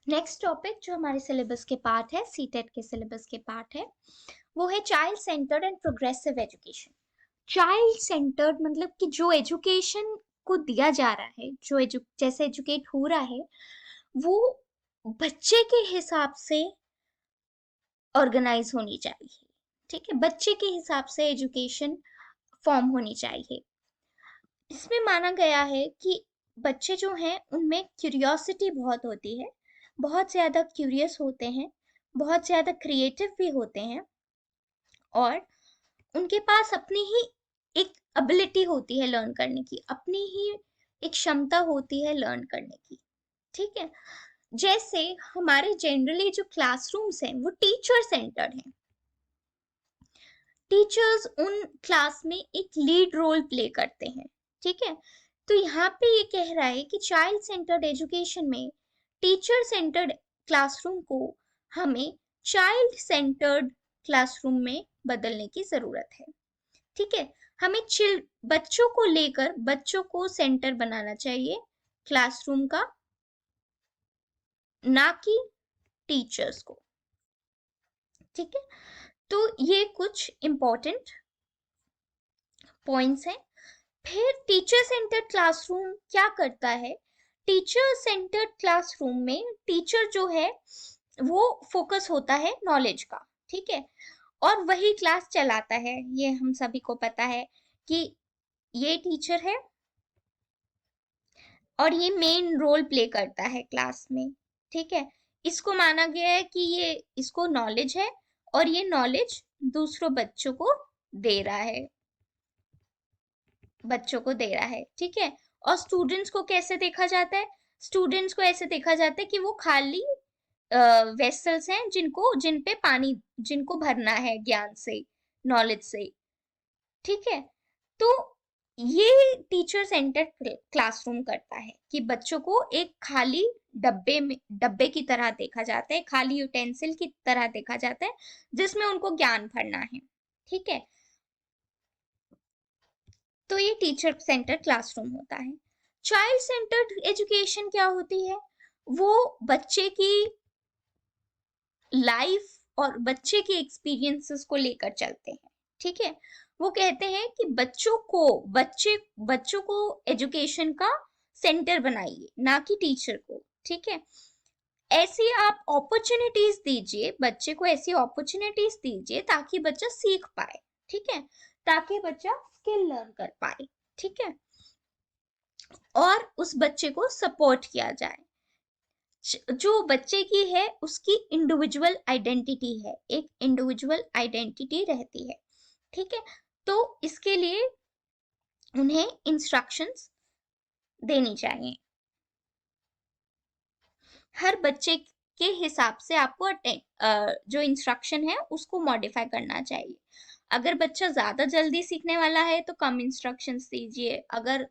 Next topic जो हमारे syllabus के पार्ट है, सीटेट के सिलेबस के पार्ट है, वो है child centred and progressive education. Child centred मतलब कि जो एजुकेशन को दिया जा रहा है, जो जैसे एजुकेट हो रहा है, वो बच्चे के हिसाब से ऑर्गेनाइज होनी चाहिए। ठीक है, बच्चे के हिसाब से एजुकेशन फॉर्म होनी चाहिए। इसमें माना गया है कि बच्चे जो हैं उनमें क्यूरियोसिटी बहुत होती है, बहुत ज़्यादा क्यूरियस होते हैं, बहुत ज़्यादा क्रिएटिव भी होते हैं, और उनके पास अपनी ही एक एबिलिटी होती है लर्न करने की, अपनी ही एक क्षमता होती है लर्न करने की। ठीक है, जैसे हमारे जनरली जो क्लासरूम्स हैं वो टीचर सेंटर्ड हैं। टीचर्स उन क्लास में एक लीड रोल प्ले करते हैं। ठीक है, तो यहाँ पे ये कह रहा है कि चाइल्ड सेंटर्ड एजुकेशन में टीचर सेंटर्ड क्लासरूम को हमें चाइल्ड सेंटर्ड क्लासरूम में बदलने की जरूरत है। ठीक है, हमें बच्चों को लेकर बच्चों को सेंटर बनाना चाहिए क्लासरूम का, ना कि टीचर्स को। ठीक है, तो ये कुछ इंपॉर्टेंट पॉइंट्स हैं। फिर टीचर सेंटर्ड क्लासरूम क्या करता है? टीचर सेंटर्ड क्लासरूम में टीचर जो है वो फोकस होता है नॉलेज का। ठीक है, और वही क्लास चलाता है। ये हम सभी को पता है कि ये टीचर है और ये मेन रोल प्ले करता है क्लास में। ठीक है, इसको माना गया है कि ये इसको नॉलेज है और ये नॉलेज दूसरों बच्चों को दे रहा है, बच्चों को दे रहा है। ठीक है, और स्टूडेंट्स को कैसे देखा जाता है? स्टूडेंट्स को ऐसे देखा जाता है कि वो खाली वेसल्स हैं जिन पे पानी, जिनको भरना है ज्ञान से, नॉलेज से। ठीक है, तो ये टीचर सेंटर्ड क्लासरूम करता है कि बच्चों को एक खाली डब्बे की तरह देखा जाता है, खाली यूटेंसिल की तरह देखा जाता है जिसमें उनको ज्ञान भरना है। ठीक है, तो ये टीचर सेंटर्ड क्लासरूम होता है। चाइल्ड सेंटर्ड एजुकेशन क्या होती है? वो बच्चे की लाइफ और बच्चे के एक्सपीरियंसेस को लेकर चलते हैं। ठीक है, वो कहते हैं कि बच्चों को एजुकेशन का सेंटर बनाइए, ना कि टीचर को। ठीक है, ऐसी आप अपॉर्चुनिटीज दीजिए, बच्चे को ऐसी अपॉर्चुनिटीज दीजिए ताकि बच्चा सीख पाए। ठीक है, ताकि बच्चा स्किल लर्न कर पाए। ठीक है, और उस बच्चे को सपोर्ट किया जाए। जो बच्चे की है उसकी इंडिविजुअल आइडेंटिटी है, एक इंडिविजुअल आइडेंटिटी रहती है। ठीक है, तो इसके लिए उन्हें इंस्ट्रक्शंस देनी चाहिए। हर बच्चे के हिसाब से आपको जो इंस्ट्रक्शन है उसको मॉडिफाई करना चाहिए। अगर बच्चा ज्यादा जल्दी सीखने वाला है तो कम इंस्ट्रक्शंस दीजिए, अगर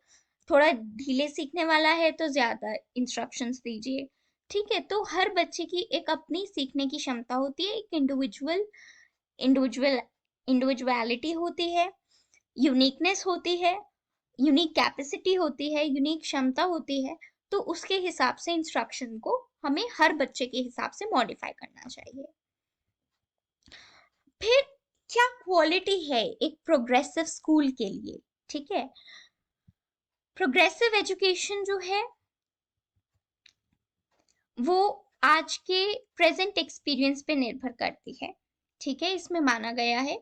थोड़ा धीरे सीखने वाला है तो ज्यादा इंस्ट्रक्शंस दीजिए। ठीक है, तो हर बच्चे की एक अपनी सीखने की क्षमता होती है, एक इंडिविजुअल इंडिविजुअलिटी होती है, यूनिकनेस होती है, यूनिक कैपेसिटी होती है, यूनिक क्षमता होती है। तो उसके हिसाब से इंस्ट्रक्शन को हमें हर बच्चे के हिसाब से मॉडिफाई करना चाहिए। फिर क्या क्वालिटी है एक प्रोग्रेसिव स्कूल के लिए? ठीक है, प्रोग्रेसिव एजुकेशन जो है वो आज के प्रेजेंट एक्सपीरियंस पे निर्भर करती है। ठीक है, इसमें माना गया है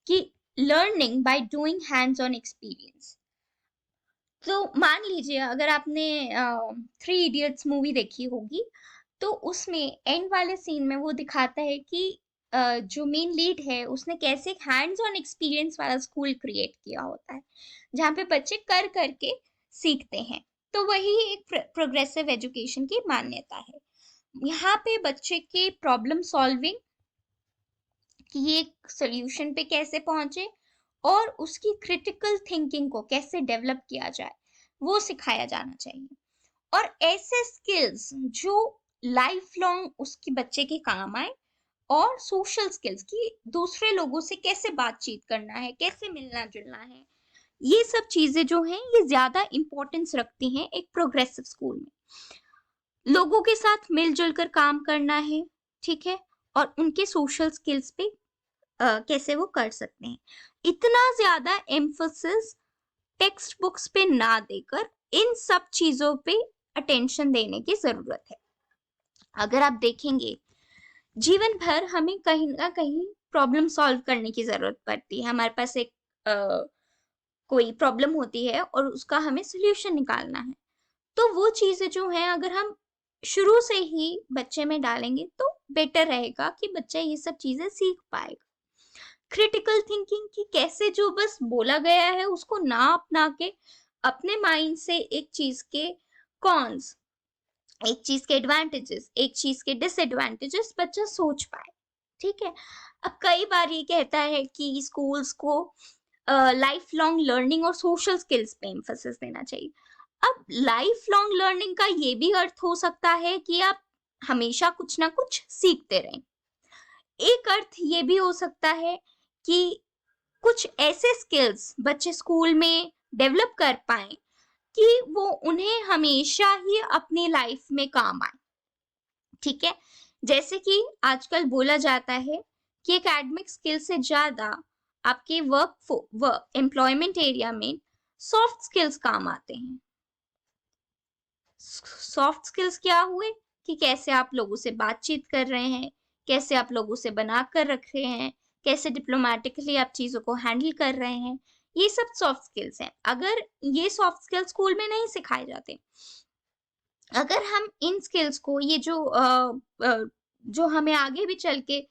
कि learning by doing hands on experience. तो मान लीजिए अगर आपने थ्री इडियट्स मूवी देखी होगी, तो उसमें एंड वाले सीन में वो दिखाता है कि जो मेन लीड है उसने कैसे हैंड्स ऑन एक्सपीरियंस वाला स्कूल क्रिएट किया होता है, जहाँ पे बच्चे कर करके सीखते हैं। तो वही एक प्रोग्रेसिव एजुकेशन की मान्यता है। यहाँ पे बच्चे के प्रॉब्लम सॉल्विंग, कि ये सोल्यूशन पे कैसे पहुंचे और उसकी क्रिटिकल थिंकिंग को कैसे डेवलप किया जाए, वो सिखाया जाना चाहिए। और ऐसे स्किल्स जो लाइफ लॉन्ग उसके बच्चे के काम आए, और सोशल स्किल्स की दूसरे लोगों से कैसे बातचीत करना है, कैसे मिलना जुलना है, ये सब चीजें जो हैं ये ज्यादा इंपॉर्टेंस रखती हैं एक प्रोग्रेसिव स्कूल में। लोगों के साथ मिलजुल कर काम करना है, ठीक है, और उनके सोशल स्किल्स पे कैसे वो कर सकते हैं। इतना ज्यादा एम्फोसिस टेक्स्ट बुक्स पे ना देकर इन सब चीजों पे अटेंशन देने की जरूरत है। अगर आप देखेंगे जीवन भर हमें कहीं ना कहीं प्रॉब्लम सॉल्व करने की जरूरत पड़ती है। हमारे पास एक कोई प्रॉब्लम होती है और उसका हमें सोल्यूशन निकालना है। तो वो चीजें जो हैं अगर हम शुरू से ही बच्चे में डालेंगे तो बेटर रहेगा कि बच्चा ये सब चीजें सीख पाएगा। क्रिटिकल थिंकिंग की कैसे जो बस बोला गया है उसको ना अपना के अपने माइंड से एक चीज के कॉन्स, एक चीज के एडवांटेजेस, एक चीज के डिसएडवांटेजेस बच्चा सोच पाए। ठीक है। अब कई बार ये कहता है कि स्कूल्स को लाइफ लॉन्ग लर्निंग और सोशल स्किल्स पे एम्फोसिस देना चाहिए। अब लाइफ लॉन्ग लर्निंग का ये भी अर्थ हो सकता है कि आप हमेशा कुछ ना कुछ सीखते रहें। एक अर्थ ये भी हो सकता है कि कुछ ऐसे स्किल्स बच्चे स्कूल में डेवलप कर पाए कि वो उन्हें हमेशा ही अपनी लाइफ में काम आए। ठीक है। जैसे कि आजकल बोला जाता है कि एकेडमिक स्किल से ज्यादा आपके वर्क एम्प्लॉयमेंट एरिया में सॉफ्ट स्किल्स काम आते हैं। सॉफ्ट स्किल्स क्या हुए कि कैसे आप लोगों से बातचीत कर रहे हैं, कैसे आप लोगों से बना कर रख रहे हैं, कैसे डिप्लोमेटिकली आप चीजों को हैंडल कर रहे हैं, ये सब सॉफ्ट स्किल्स हैं। अगर ये सॉफ्ट स्किल्स स्कूल में नहीं सिखाए जाते, अगर हम इन स्किल्स को ये जो हमें आगे भी चल के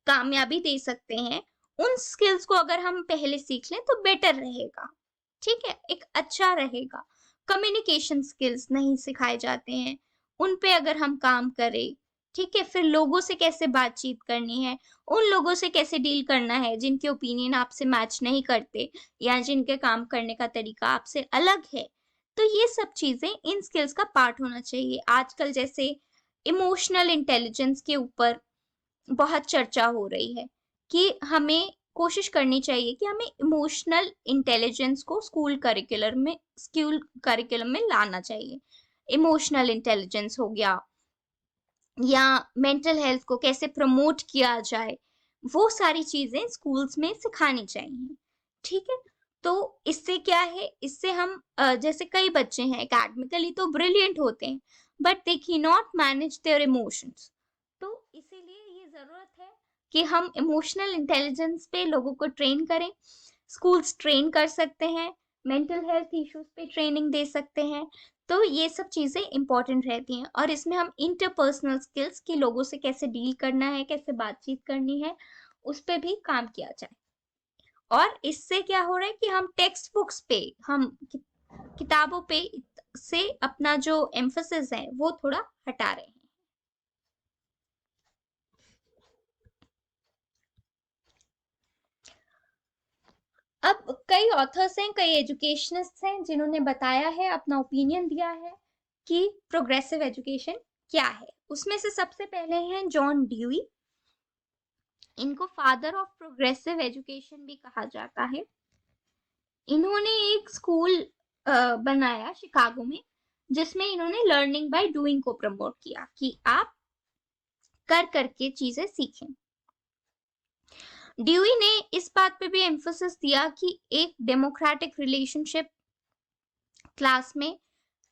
कामयाबी दे सकते हैं, उन स्किल्स को अगर हम पहले सीख लें तो बेटर रहेगा। ठीक है, एक अच्छा रहेगा। कम्युनिकेशन स्किल्स नहीं सिखाए जाते हैं, उन पे अगर हम काम करें, ठीक है, फिर लोगों से कैसे बातचीत करनी है, उन लोगों से कैसे डील करना है जिनके ओपिनियन आपसे मैच नहीं करते या जिनके काम करने का तरीका आपसे अलग है। तो ये सब चीजें इन स्किल्स का पार्ट होना चाहिए। आजकल जैसे इमोशनल इंटेलिजेंस के ऊपर बहुत चर्चा हो रही है कि हमें कोशिश करनी चाहिए कि हमें इमोशनल इंटेलिजेंस को स्कूल करिकुलम में लाना चाहिए। इमोशनल इंटेलिजेंस हो गया या मेंटल हेल्थ को कैसे प्रमोट किया जाए, वो सारी चीजें स्कूल्स में सिखानी चाहिए। ठीक है। तो इससे क्या है, इससे हम जैसे कई बच्चे हैं एकेडमिकली तो ब्रिलियंट होते हैं but they can not manage their emotions. तो इसीलिए ये जरूरत है कि हम इमोशनल इंटेलिजेंस पे लोगों को ट्रेन करें। स्कूल्स ट्रेन कर सकते हैं, मेंटल हेल्थ इश्यूज पे ट्रेनिंग दे सकते हैं। तो ये सब चीजें इंपॉर्टेंट रहती हैं और इसमें हम इंटरपर्सनल स्किल्स कि लोगों से कैसे डील करना है, कैसे बातचीत करनी है, उस पे भी काम किया जाए। और इससे क्या हो रहा है कि हम टेक्स्ट बुक्स पे, किताबों पे से अपना जो एम्फोसिस है वो थोड़ा हटा रहे हैं। अब कई ऑथर्स हैं, कई एजुकेशनिस्ट हैं जिन्होंने बताया है, अपना ओपिनियन दिया है कि प्रोग्रेसिव एजुकेशन क्या है। उसमें से सबसे पहले हैं जॉन ड्यूई। इनको फादर ऑफ प्रोग्रेसिव एजुकेशन भी कहा जाता है। इन्होंने एक स्कूल बनाया शिकागो में जिसमें इन्होंने लर्निंग बाय डूइंग को प्रमोट किया कि आप कर करके चीजें सीखें। ड्यूई ने इस बात पे भी एम्फोसिस दिया कि एक डेमोक्रेटिक रिलेशनशिप क्लास में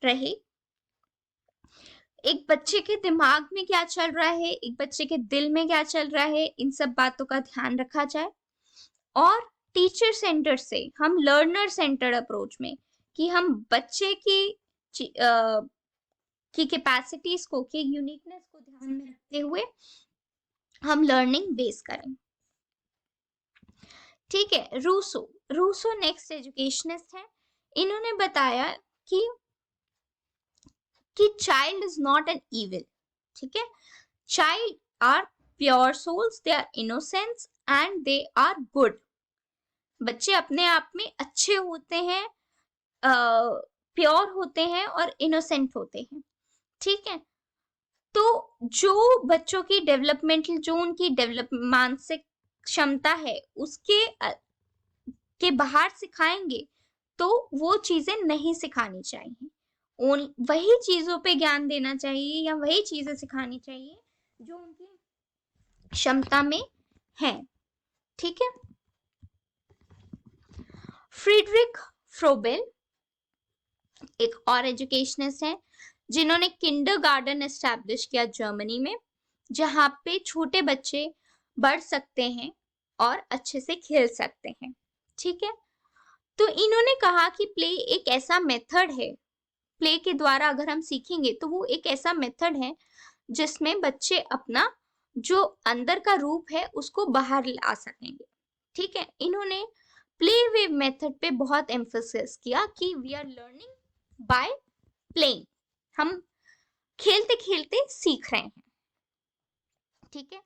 रहे। एक बच्चे के दिमाग में क्या चल रहा है, एक बच्चे के दिल में क्या चल रहा है, इन सब बातों का ध्यान रखा जाए। और टीचर सेंटर से हम लर्नर सेंटर्ड अप्रोच में कि हम बच्चे की कैपेसिटीज को, की यूनिकनेस को ध्यान में रखते हुए हम लर्निंग बेस करें। ठीक है। रूसो नेक्स्ट एजुकेशनिस्ट है। इन्होंने बताया कि child is not an evil. ठीक है। Child are pure souls, they are innocence and they are good. बच्चे अपने आप में अच्छे होते हैं, प्योर होते हैं और इनोसेंट होते हैं। ठीक है। तो जो बच्चों की डेवलपमेंटल, जो उनकी डेवलप मानसिक क्षमता है उसके के बाहर सिखाएंगे तो वो चीजें नहीं सिखानी चाहिए। वही चीजों पे ज्ञान देना चाहिए या वही चीजें सिखानी चाहिए जो उनकी क्षमता में है। ठीक है। फ्रीडरिक फ्रोबेल एक और एजुकेशनिस्ट है जिन्होंने किंडरगार्टन एस्टैब्लिश किया जर्मनी में, जहां पे छोटे बच्चे बढ़ सकते हैं और अच्छे से खेल सकते हैं। ठीक है। तो इन्होंने कहा कि प्ले एक ऐसा मेथड है, प्ले के द्वारा अगर हम सीखेंगे तो वो एक ऐसा मेथड है जिसमें बच्चे अपना जो अंदर का रूप है उसको बाहर ला सकेंगे। ठीक है। इन्होंने प्ले वे मेथड पे बहुत एम्फोसिस किया कि we are learning by playing, हम खेलते खेलते सीख रहे हैं। ठीक है।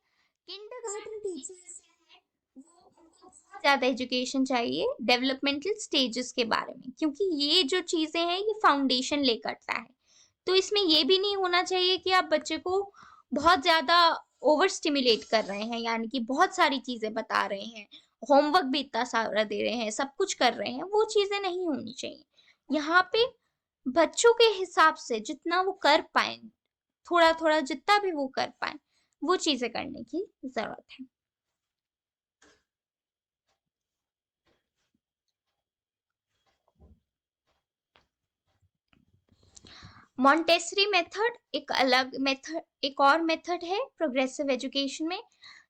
किंडरगार्टन टीचर्स हैं वो, उनको बहुत ज्यादा एजुकेशन चाहिए डेवलपमेंटल स्टेजेस के बारे में, क्योंकि ये जो चीजें हैं ये फाउंडेशन ले करता है। तो इसमें ये भी नहीं होना चाहिए कि आप बच्चे को बहुत ज्यादा ओवर स्टिमुलेट कर रहे हैं, यानी कि बहुत सारी चीजें बता रहे हैं, होमवर्क भी इतना सारा दे रहे हैं, सब कुछ कर रहे हैं, वो चीजें नहीं होनी चाहिए। यहाँ पे बच्चों के हिसाब से जितना वो कर पाए, थोड़ा थोड़ा जितना भी वो कर पाए, वो चीजें करने की जरूरत है। मॉन्टेसरी मेथड एक अलग मेथड, एक और मेथड है प्रोग्रेसिव एजुकेशन में,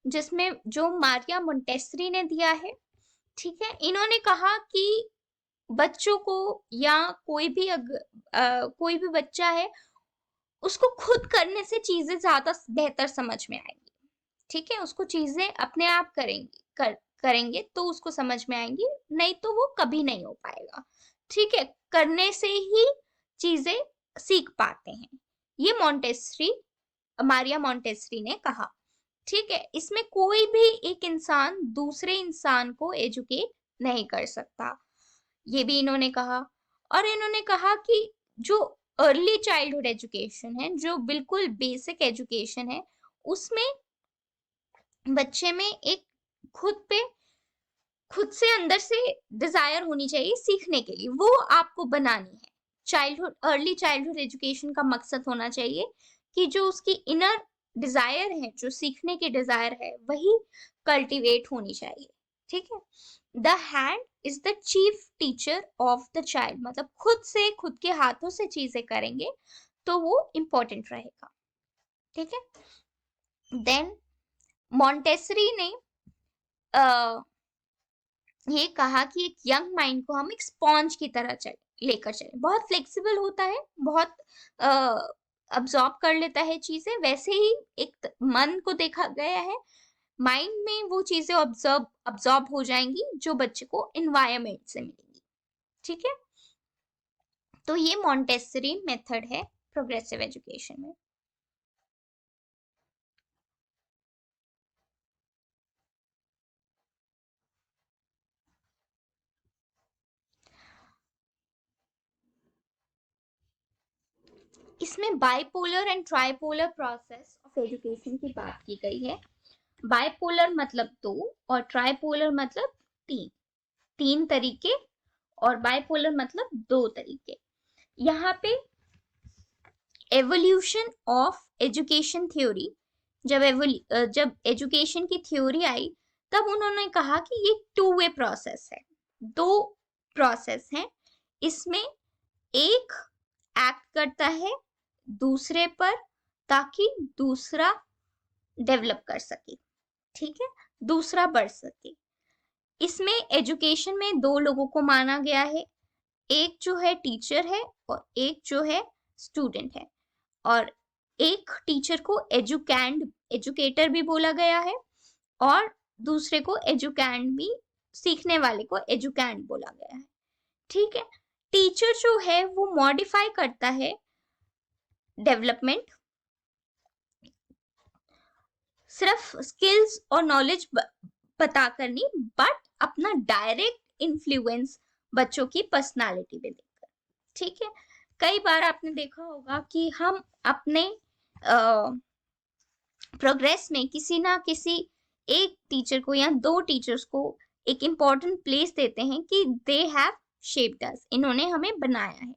जिसमें जो मारिया मोंटेसरी ने दिया है। ठीक है। इन्होंने कहा कि बच्चों को या कोई भी बच्चा है उसको खुद करने से चीजें ज्यादा बेहतर समझ में आएंगी। ठीक है। उसको चीजें अपने आप करेंगे तो उसको समझ में आएंगी, नहीं तो वो कभी नहीं हो पाएगा। ठीक है। करने से ही चीजें सीख पाते हैं, ये मारिया मोंटेसरी ने कहा। ठीक है। इसमें कोई भी एक इंसान दूसरे इंसान को एजुकेट नहीं कर सकता, ये भी इन्होंने कहा। और इन्होंने कहा कि जो अर्ली चाइल्डहुड एजुकेशन है, जो बिल्कुल बेसिक एजुकेशन है, उसमें बच्चे में एक खुद से अंदर से डिजायर होनी चाहिए सीखने के लिए, वो आपको बनानी है। अर्ली चाइल्डहुड एजुकेशन का मकसद होना चाहिए कि जो उसकी इनर डिजायर है, जो सीखने की डिजायर है, वही कल्टीवेट होनी चाहिए। ठीक है। The hand is the chief teacher of the child, मतलब खुद से, खुद के हाथों से चीजें करेंगे तो वो इंपॉर्टेंट रहेगा। ठीक है। देन मॉन्टेसरी ने ये कहा कि एक यंग माइंड को हम एक स्पॉन्ज की तरह लेकर चले, बहुत फ्लेक्सिबल होता है, बहुत अब्सॉर्ब कर लेता है चीजें, वैसे ही एक मन को देखा गया है, माइंड में वो चीजें अब्सॉर्ब हो जाएंगी जो बच्चे को एनवायरनमेंट से मिलेंगी। ठीक है। तो ये मॉन्टेसरी मेथड है प्रोग्रेसिव एजुकेशन में। इसमें bipolar and tripolar process of education की बात की गई है। बाइपोलर मतलब 2 और ट्राइपोलर मतलब 3, 3 तरीके, और बाइपोलर मतलब 2 तरीके। यहाँ पे एवोल्यूशन ऑफ एजुकेशन थ्योरी, जब एजुकेशन की थ्योरी आई तब उन्होंने कहा कि ये 2 वे प्रोसेस है, 2 प्रोसेस है। इसमें एक एक्ट करता है दूसरे पर ताकि दूसरा डेवलप कर सके। ठीक है। दूसरा बढ़ सके। इसमें एजुकेशन में 2 लोगों को माना गया है, एक जो है टीचर है और एक जो है स्टूडेंट है। और एक टीचर को एजुकेटर भी बोला गया है, और दूसरे को एजुकैंड भी, सीखने वाले को एजुकैंड बोला गया है। ठीक है। टीचर जो है वो मॉडिफाई करता है डेवलपमेंट, सिर्फ स्किल्स और नॉलेज बता कर नहीं, बट अपना डायरेक्ट इन्फ्लुएंस बच्चों की पर्सनालिटी पे देकर। ठीक है। कई बार आपने देखा होगा कि हम अपने प्रोग्रेस में किसी ना किसी एक टीचर को या 2 टीचर्स को एक इम्पोर्टेंट प्लेस देते हैं कि दे हैव शेप्ड अस, इन्होंने हमें बनाया है।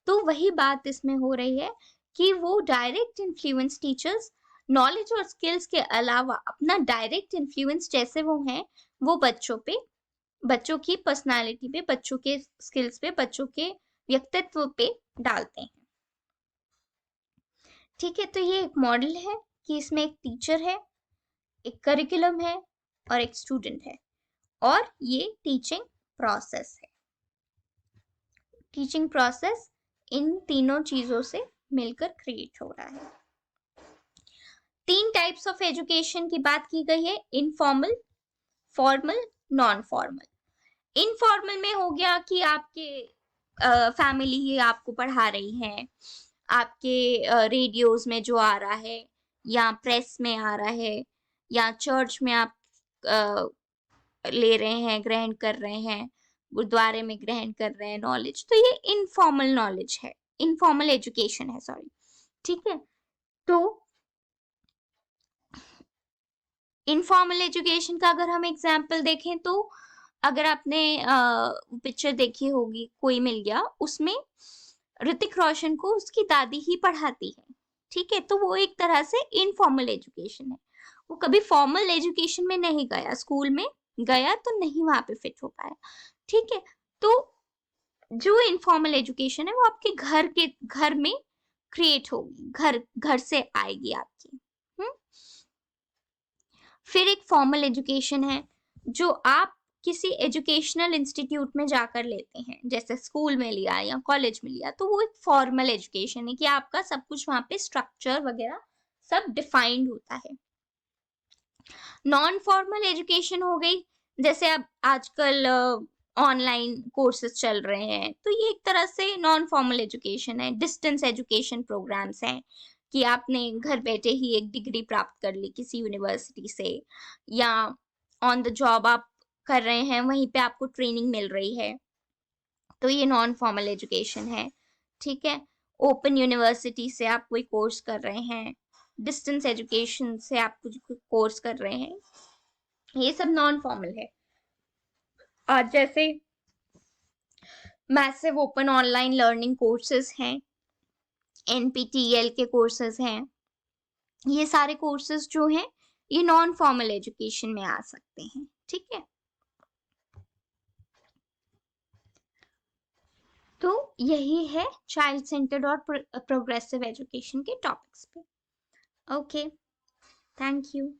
तो वही बात इसमें हो रही है कि वो डायरेक्ट इन्फ्लुएंस टीचर्स नॉलेज और स्किल्स के अलावा अपना डायरेक्ट इन्फ्लुएंस जैसे वो हैं वो बच्चों पे, बच्चों की पर्सनालिटी पे, बच्चों के स्किल्स पे, बच्चों के व्यक्तित्व पे डालते हैं। ठीक है, तो ये एक मॉडल है कि इसमें एक टीचर है, एक करिकुलम है और एक स्टूडेंट है, और ये टीचिंग प्रोसेस है। टीचिंग प्रोसेस इन तीनों चीजों से मिलकर क्रिएट हो रहा है। 3 टाइप्स ऑफ एजुकेशन की बात की गई है, informal, formal, non formal. Informal में हो गया कि आपके फैमिली ही आपको पढ़ा रही है, आपके रेडियोज में जो आ रहा है, या प्रेस में आ रहा है, या चर्च में आप ले रहे हैं, ग्रहण कर रहे हैं, गुरुद्वारे में ग्रहण कर रहे हैं नॉलेज, तो ये इनफॉर्मल नॉलेज है, इनफॉर्मल एजुकेशन है, सॉरी। ठीक है, तो इनफॉर्मल एजुकेशन का अगर हम एग्जाम्पल देखें तो अगर आपने पिक्चर देखी होगी कोई मिल गया, उसमें ऋतिक रोशन को उसकी दादी ही पढ़ाती है। ठीक है, तो वो एक तरह से इनफॉर्मल एजुकेशन है, वो कभी फॉर्मल एजुकेशन में नहीं गया, स्कूल में गया तो नहीं वहां पे फिट हो पाया। ठीक है, तो जो इनफॉर्मल एजुकेशन है वो आपके घर में क्रिएट होगी, घर से आएगी आपकी। फिर एक फॉर्मल एजुकेशन है जो आप किसी एजुकेशनल इंस्टीट्यूट में जाकर लेते हैं, जैसे स्कूल में लिया या कॉलेज में लिया, तो वो एक फॉर्मल एजुकेशन है कि आपका सब कुछ वहां पे स्ट्रक्चर वगैरह सब डिफाइंड होता है। नॉन फॉर्मल एजुकेशन हो गई, जैसे अब आजकल ऑनलाइन कोर्सेज चल रहे हैं, तो ये एक तरह से नॉन फॉर्मल एजुकेशन है। डिस्टेंस एजुकेशन प्रोग्राम्स हैं कि आपने घर बैठे ही एक डिग्री प्राप्त कर ली किसी यूनिवर्सिटी से, या ऑन द जॉब आप कर रहे हैं, वहीं पे आपको ट्रेनिंग मिल रही है, तो ये नॉन फॉर्मल एजुकेशन है। ठीक है, ओपन यूनिवर्सिटी से आप कोई कोर्स कर रहे हैं, डिस्टेंस एजुकेशन से आप कुछ कोर्स कर रहे हैं, ये सब नॉन फॉर्मल है। आज जैसे massive open online learning courses हैं, एनपीटीईएल के कोर्सेज हैं, ये सारे कोर्सेज जो हैं ये नॉन फॉर्मल एजुकेशन में आ सकते हैं। ठीक है, तो यही है चाइल्ड सेंटर्ड और प्रोग्रेसिव एजुकेशन के टॉपिक्स पे। Okay, thank you.